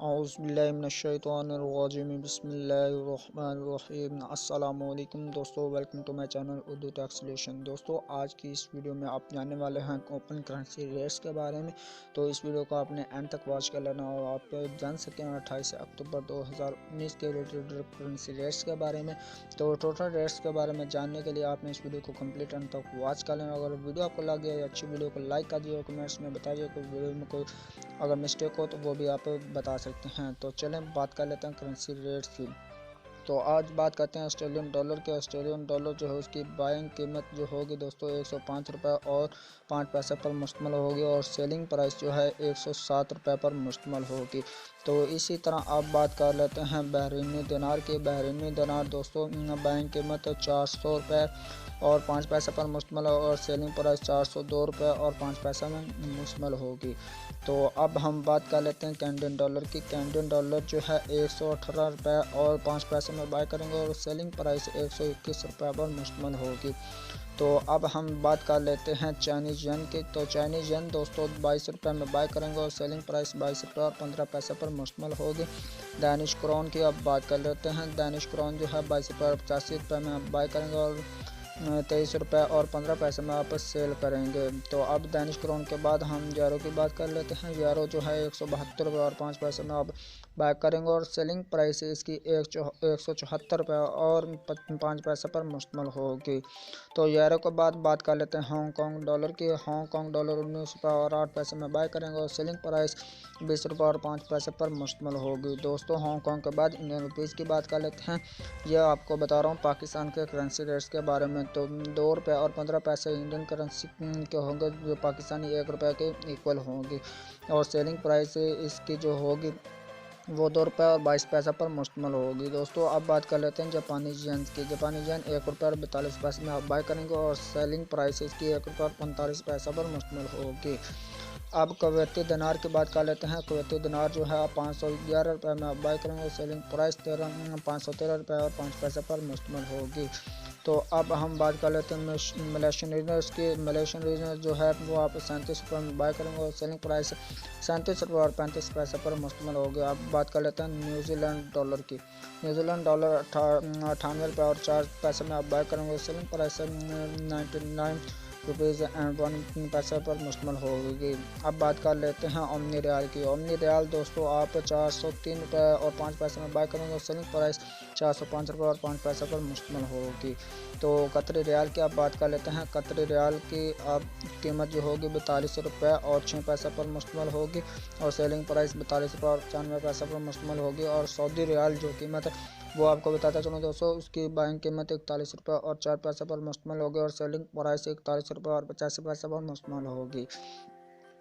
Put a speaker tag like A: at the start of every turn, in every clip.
A: औज़ुबिल्लाहिमिनश्शैतानिर्रजीम बिस्मिल्लाहिर्रहमानिर्रहीम। अस्सलामु अलैकुम दोस्तों, welcome to my channel Urdu tax solution. दोस्तों, आज की इस वीडियो में आप जानने वाले हैं ओपन करेंसी रेट्स के बारे में। तो इस वीडियो को आपने एंड तक वॉच कर लेना और आप जान सकें 28 अक्टूबर 2019 के रिलेटेड करेंसी रेट्स के बारे में। तो टोटल रेट्स के बारे में जानने के लिए आपने इस वीडियो को कंप्लीट एंड तक वॉच कर लेना। अगर वीडियो आपको लगे या अच्छी वीडियो को लाइक कर दिए, कमेंट्स में बताइए कोई वीडियो में कोई अगर मिस्टेक हो तो वो भी आप बता सकते हैं। तो चलें बात कर लेते हैं करेंसी रेट्स की। तो आज बात करते हैं ऑस्ट्रेलियन डॉलर के। ऑस्ट्रेलियन डॉलर जो है उसकी बाइंग कीमत जो होगी दोस्तों 105 रुपये और 5 पैसे पर मुश्तमिल होगी और सेलिंग प्राइस जो है 107 रुपये पर मुश्तमिल होगी। तो इसी तरह आप बात कर लेते हैं बहरीनी दिनार की। बहरीनी दिनार दोस्तों बाइंग कीमत 400 रुपये और 5 पैसे पर मुश्तमिल है और सेलिंग प्राइस 402 रुपये और 5 पैसे में मुश्तमिल होगी। तो अब हम बात कर लेते हैं कैनेडियन डॉलर की। कैनेडियन डॉलर जो है 118 रुपये और 5 पैसे में बाय करेंगे और सेलिंग प्राइस 121 रुपये पर मुश्तमिल होगी। तो अब हम बात कर लेते हैं चाइनीज़ येन की। तो चाइनीज़ येन दोस्तों 22 रुपये में बाय करेंगे और सेलिंग प्राइस 22 रुपये और 15 पैसे पर मुश्तमिल होगी। डैनिश क्राउन की अब बात कर लेते हैं। डैनिश क्राउन जो है 22 रुपये और 85 रुपये में आप बाय करेंगे और 23 रुपये और 15 पैसे में आप सेल करेंगे। तो अब डैनिश क्राउन के बाद हम यूरो की बात कर लेते हैं। यूरो जो है 172 रुपये और 5 पैसे में आप बाय करेंगे और सेलिंग प्राइस इसकी 174 रुपये और 5 पैसे पर मुश्तमिल होगी। तो यूरो के बाद बात कर लेते हैं हांगकॉन्ग डॉलर की। हांगकॉन्ग डॉलर 19 रुपये और 8 पैसे में बाय करेंगे और सेलिंग प्राइस 20 रुपये और 5 पैसे पर मुश्तमिल होगी। दोस्तों, हांगकॉन्ग के बाद इंडियन रुपीज़ की बात कर लेते हैं। यह आपको बता रहा हूँ पाकिस्तान के करेंसी रेट्स के बारे में। तो 2 रुपये और 15 पैसे इंडियन करेंसी के होंगे जो पाकिस्तानी 1 रुपये के इक्वल होंगी और सेलिंग प्राइस इसकी जो होगी वो 2 रुपये और 22 पैसे पर मुश्तमिल होगी। दोस्तों, अब बात कर लेते हैं जापानी येन की। जापानी येन 1 रुपये और 42 पैसे में आप बाय करेंगे और सेलिंग प्राइस इसकी 1 रुपये और 45 पैसे पर मुश्तमिल होगी। अब कुवैती दिनार की बात कर लेते हैं। कुवैती दिनार जो है 511 रुपये में आप बाय करेंगे और सेलिंग प्राइस 513 रुपये और 5 पैसे पर मुश्तमिल होगी। तो अब हम बात कर लेते हैं मलेशियन रीजनर्स की। मलेशियन रीजनर्स जो है वो आप 37 रुपये में बाय करेंगे और सेलिंग प्राइस 37 रुपये और 35 पैसे पर मुश्तमिल होगी। अब बात कर लेते हैं न्यूजीलैंड डॉलर की। न्यूजीलैंड डॉलर 98 रुपये और 4 पैसे में आप बाय करेंगे और सेलिंग प्राइस 99 रुपीज़ एंड 1 पैसे पर मुश्तमिल होगी। अब बात कर लेते हैं ओमनी रियाल की। ओमनी रियाल दोस्तों आप 403 रुपये और 5 पैसे में बाय करेंगे और सेलिंग प्राइस 405 रुपये और 5 पैसे पर मुश्तमिल होगी। तो कतरी रियाल की आप बात कर लेते हैं। कतरी रियाल की अब कीमत जो होगी 42 रुपये और 6 पैसे पर मुश्तमिल होगी और सेलिंग प्राइस 42 रुपये और 94 पैसे पर मुश्तमिल होगी। और सऊदी रियाल जो कीमत है वो आपको बताता चलूँ दोस्तों, उसकी बाइंग कीमत 41 रुपये और 4 पैसे पर मुश्तमिल होगी और सेलिंग प्राइस 41 रुपये और 85 पैसे पर मुश्तमिल होगी।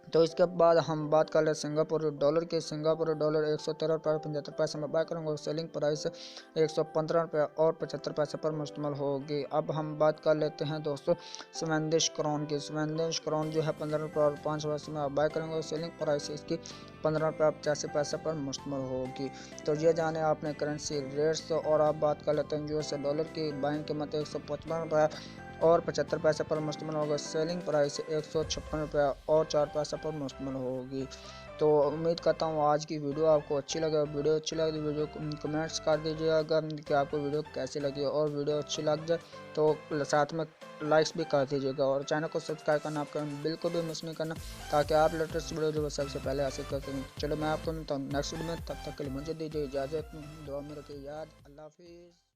A: तो इसके बाद हम बात कर लें सिंगापुर डॉलर की। सिंगापुर डॉलर 113 रुपये और 75 पैसे में बाय करेंगे और सेलिंग प्राइस 115 रुपये और 75 पैसे पर मुश्तमिल होगी। अब हम बात कर लेते हैं दोस्तों स्वीडिश क्राउन की। स्वीडिश क्राउन जो है 15 रुपये और 5 पैसे में आप बाय करेंगे और सेलिंग प्राइस इसकी 15 रुपये और 85 पैसे पर मुश्तमिल होगी। तो ये जाने आपने करेंसी रेट्स। और आप बात कर लेते हैं यूएस डॉलर की। बाइंग कीमत 155 रुपये और 75 पैसे पर मुश्तमिल होगा। सेलिंग प्राइस 156 रुपये और 4 पैसे पर मुश्तमिल होगी। तो उम्मीद करता हूँ आज की वीडियो आपको अच्छी लगे। वीडियो अच्छी लगी तो वीडियो कमेंट्स कर दीजिएगा कि आपको वीडियो कैसी लगी और वीडियो अच्छी लग जाए तो साथ में लाइक्स भी कर दीजिएगा और चैनल को सब्सक्राइब करना आपका बिल्कुल भी मिस नहीं करना ताकि आप लेटेस्ट वीडियो जो सबसे पहले हासिल कर सकें। चलो मैं आपको मिलता हूँ नेक्स्ट वीडियो में, तब तक के लिए मुझे दीजिए इजाज़त। दुआ में रखिए याद। अल्लाह हाफिज़।